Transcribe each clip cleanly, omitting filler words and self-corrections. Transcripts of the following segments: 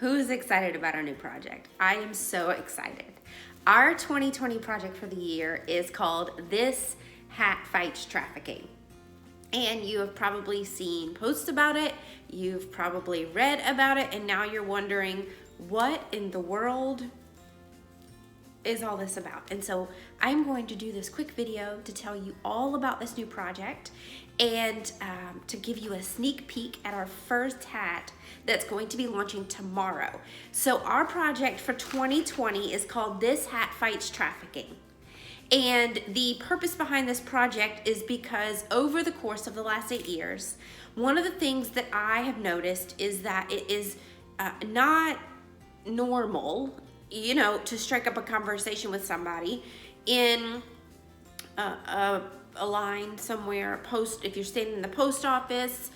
Who's excited about our new project? I am so excited. Our 2020 project for the year is called This Hat Fights Trafficking. And you have probably seen posts about it, you've probably read about it, and now you're wondering, what in the world is all this about? And so I'm going to do this quick video to tell you all about this new project and to give you a sneak peek at our first hat that's going to be launching tomorrow. So our project for 2020 is called This Hat Fights Trafficking. And the purpose behind this project is because over the course of the last 8 years, one of the things that I have noticed is that it is not normal, you know, to strike up a conversation with somebody in a line somewhere, if you're standing in the post office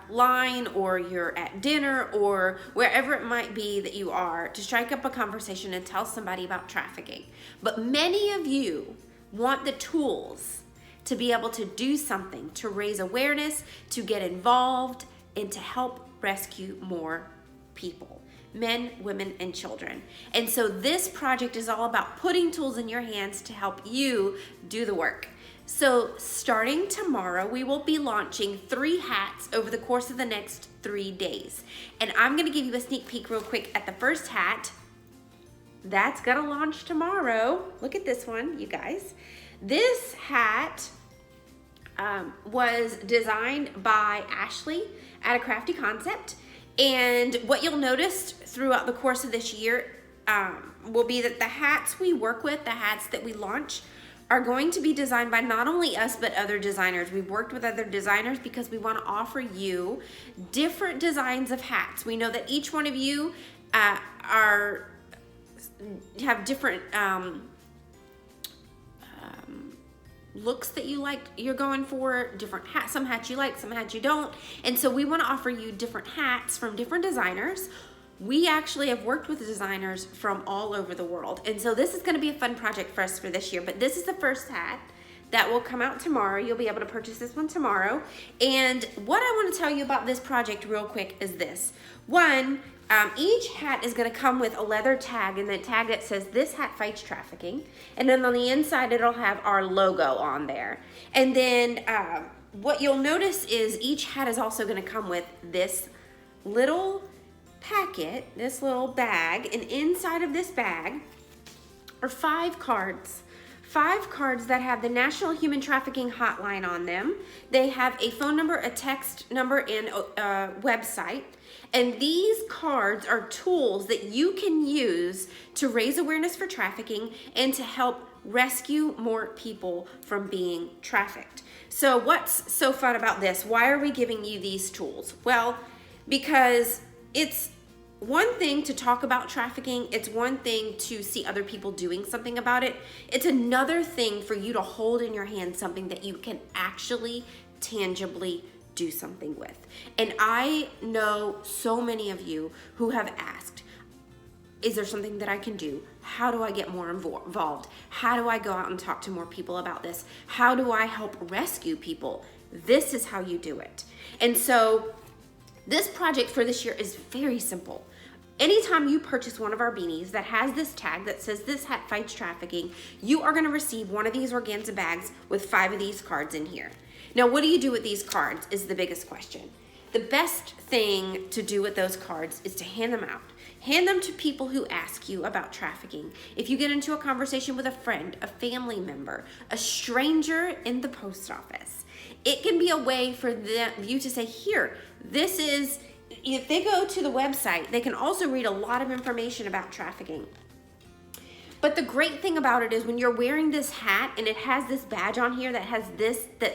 line, or you're at dinner, or wherever it might be that you are, to strike up a conversation and tell somebody about trafficking. But many of you want the tools to be able to do something, to raise awareness, to get involved, and to help rescue more people. Men, women, and children. And so this project is all about putting tools in your hands to help you do the work. So starting tomorrow, we will be launching 3 hats over the course of the next 3 days. And I'm gonna give you a sneak peek real quick at the first hat. That's gonna launch tomorrow. Look at this one, you guys. This hat was designed by Ashley at A Crafty Concept. And what you'll notice throughout the course of this year will be that the hats we work with, the hats that we launch, are going to be designed by not only us, but other designers. We've worked with other designers because we want to offer you different designs of hats. We know that each one of you have different looks that you're going for, different hats. Some hats you like, some hats you don't. And so we want to offer you different hats from different designers. We actually have worked with designers from all over the world. And so this is going to be a fun project for us for this year. But this is the first hat that will come out tomorrow. You'll be able to purchase this one tomorrow. And what I want to tell you about this project real quick is this. One, each hat is going to come with a leather tag, and the tag that says This Hat Fights Trafficking. And then on the inside, it'll have our logo on there. And then what you'll notice is each hat is also going to come with this little packet, this little bag, and inside of this bag are 5 cards. 5 cards that have the National Human Trafficking Hotline on them. They have a phone number, a text number, and a website. And these cards are tools that you can use to raise awareness for trafficking and to help rescue more people from being trafficked. So what's so fun about this? Why are we giving you these tools? Well, because it's one thing to talk about trafficking. It's one thing to see other people doing something about it. It's another thing for you to hold in your hand something that you can actually tangibly do something with. And I know so many of you who have asked, is there something that I can do? How do I get more involved? How do I go out and talk to more people about this? How do I help rescue people? This is how you do it. And so this project for this year is very simple. Anytime you purchase one of our beanies that has this tag that says This Hat Fights Trafficking, you are going to receive one of these organza bags with 5 of these cards in here. Now, what do you do with these cards is the biggest question. The best thing to do with those cards is to hand them out. Hand them to people who ask you about trafficking. If you get into a conversation with a friend, a family member, a stranger in the post office, it can be a way for you to say, here, this is, if they go to the website, they can also read a lot of information about trafficking. But the great thing about it is when you're wearing this hat and it has this badge on here that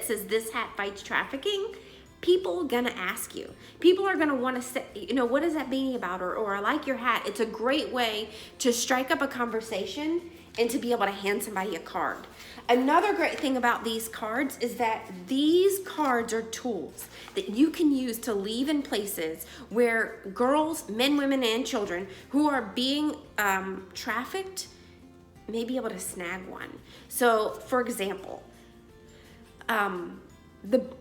says This Hat Fights Trafficking, people are gonna ask you. People are gonna wanna say, you know, what is that beanie about? Or I like your hat. It's a great way to strike up a conversation and to be able to hand somebody a card. Another great thing about these cards is that these cards are tools that you can use to leave in places where girls, men, women, and children who are being trafficked may be able to snag one. So, for example,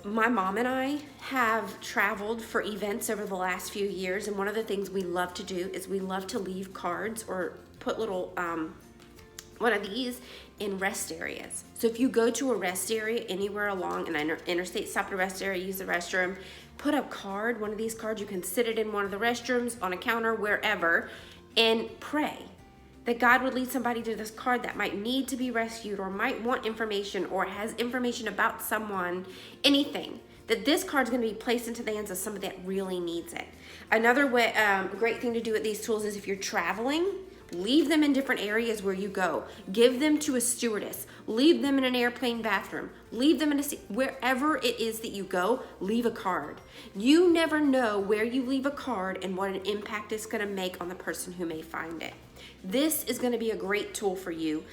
My mom and I have traveled for events over the last few years, and one of the things we love to do is we love to leave cards or put little one of these in rest areas. So if you go to a rest area anywhere along an interstate, stop at a rest area, use the restroom, put a card, one of these cards, you can sit it in one of the restrooms, on a counter, wherever, and pray that God would lead somebody to this card that might need to be rescued or might want information or has information about someone, anything, that this card's gonna be placed into the hands of somebody that really needs it. Another way, great thing to do with these tools is if you're traveling, leave them in different areas where you go. Give them to a stewardess. Leave them in an airplane bathroom. Leave them in wherever it is that you go, leave a card. You never know where you leave a card and what an impact it's gonna make on the person who may find it. This is gonna be a great tool for you.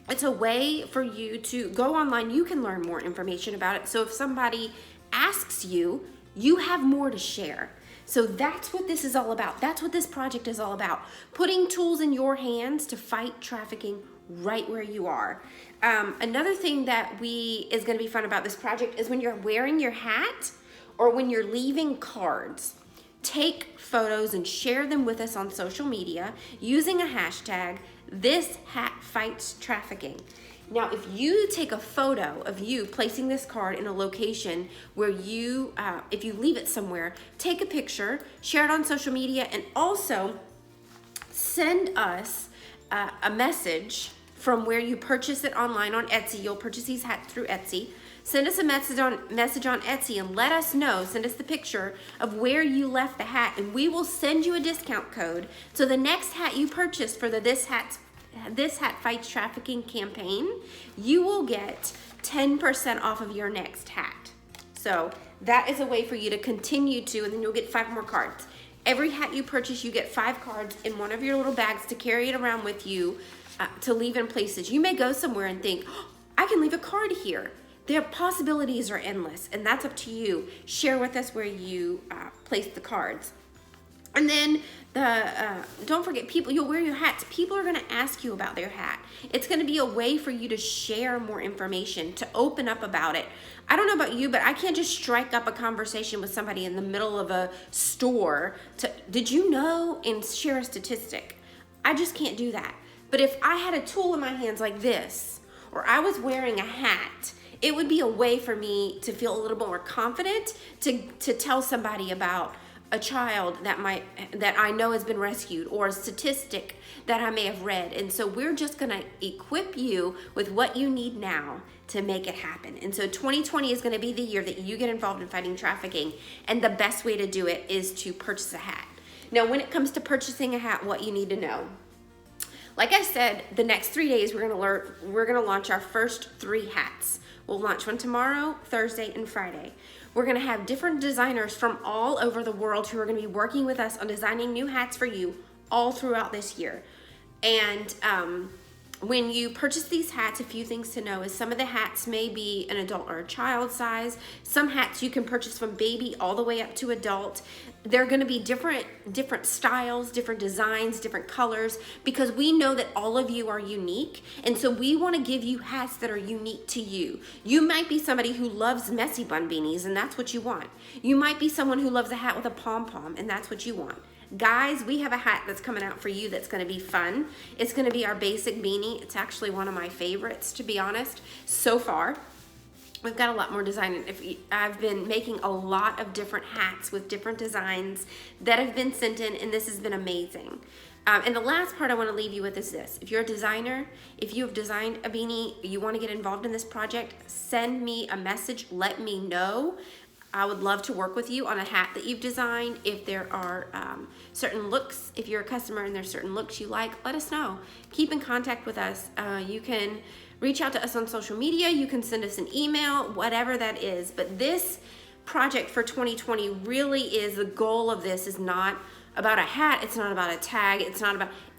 It's a way for you to go online. You can learn more information about it. So if somebody asks you, you have more to share. So that's what this is all about. That's what this project is all about. Putting tools in your hands to fight trafficking right where you are. Another thing that is going to be fun about this project is when you're wearing your hat or when you're leaving cards, take photos and share them with us on social media using a hashtag, This Hat Fights Trafficking. Now, if you take a photo of you placing this card in a location where if you leave it somewhere, take a picture, share it on social media, and also send us a message from where you purchase it online on Etsy. You'll purchase these hats through Etsy. Send us a message on Etsy and let us know, send us the picture of where you left the hat, and we will send you a discount code. So the next hat you purchase for the This Hat Fights Trafficking campaign, you will get 10% off of your next hat. So that is a way for you to continue to, and then you'll get 5 more cards. Every hat you purchase, you get 5 cards in one of your little bags to carry it around with you to leave in places. You may go somewhere and think, oh, I can leave a card here. Their possibilities are endless, and that's up to you. Share with us where you place the cards. And then don't forget, you'll wear your hats. People are gonna ask you about their hat. It's gonna be a way for you to share more information, to open up about it. I don't know about you, but I can't just strike up a conversation with somebody in the middle of a store did you know, and share a statistic. I just can't do that. But if I had a tool in my hands like this, or I was wearing a hat, it would be a way for me to feel a little more confident to tell somebody about a child that I know has been rescued, or a statistic that I may have read. And so we're just gonna equip you with what you need now to make it happen. And so 2020 is gonna be the year that you get involved in fighting trafficking, and the best way to do it is to purchase a hat. Now, when it comes to purchasing a hat, what you need to know. Like I said, the next 3 days we're gonna launch our first 3 hats. We'll launch one tomorrow, Thursday, and Friday. We're gonna have different designers from all over the world who are gonna be working with us on designing new hats for you all throughout this year. And when you purchase these hats, a few things to know is some of the hats may be an adult or a child size. Some hats you can purchase from baby all the way up to adult. They're gonna be different styles, different designs, different colors, because we know that all of you are unique. And so we wanna give you hats that are unique to you. You might be somebody who loves messy bun beanies, and that's what you want. You might be someone who loves a hat with a pom-pom, and that's what you want. Guys, we have a hat that's coming out for you that's gonna be fun. It's gonna be our basic beanie. It's actually one of my favorites, to be honest, so far. We've got a lot more design. I've been making a lot of different hats with different designs that have been sent in, and this has been amazing. And the last part I want to leave you with is this. If you're a designer, if you have designed a beanie, you want to get involved in this project, send me a message, let me know. I would love to work with you on a hat that you've designed. If there are certain looks, if you're a customer and there's certain looks you like, let us know. Keep in contact with us. You can reach out to us on social media. You can send us an email, whatever that is. But this project for 2020 really is, the goal of this is not about a hat. It's not about a tag. It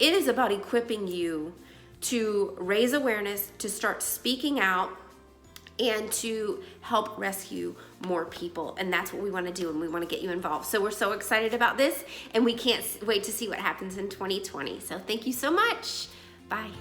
is about equipping you to raise awareness, to start speaking out, and to help rescue more people. And that's what we want to do, and we want to get you involved. So we're so excited about this, and we can't wait to see what happens in 2020. So thank you so much. Bye.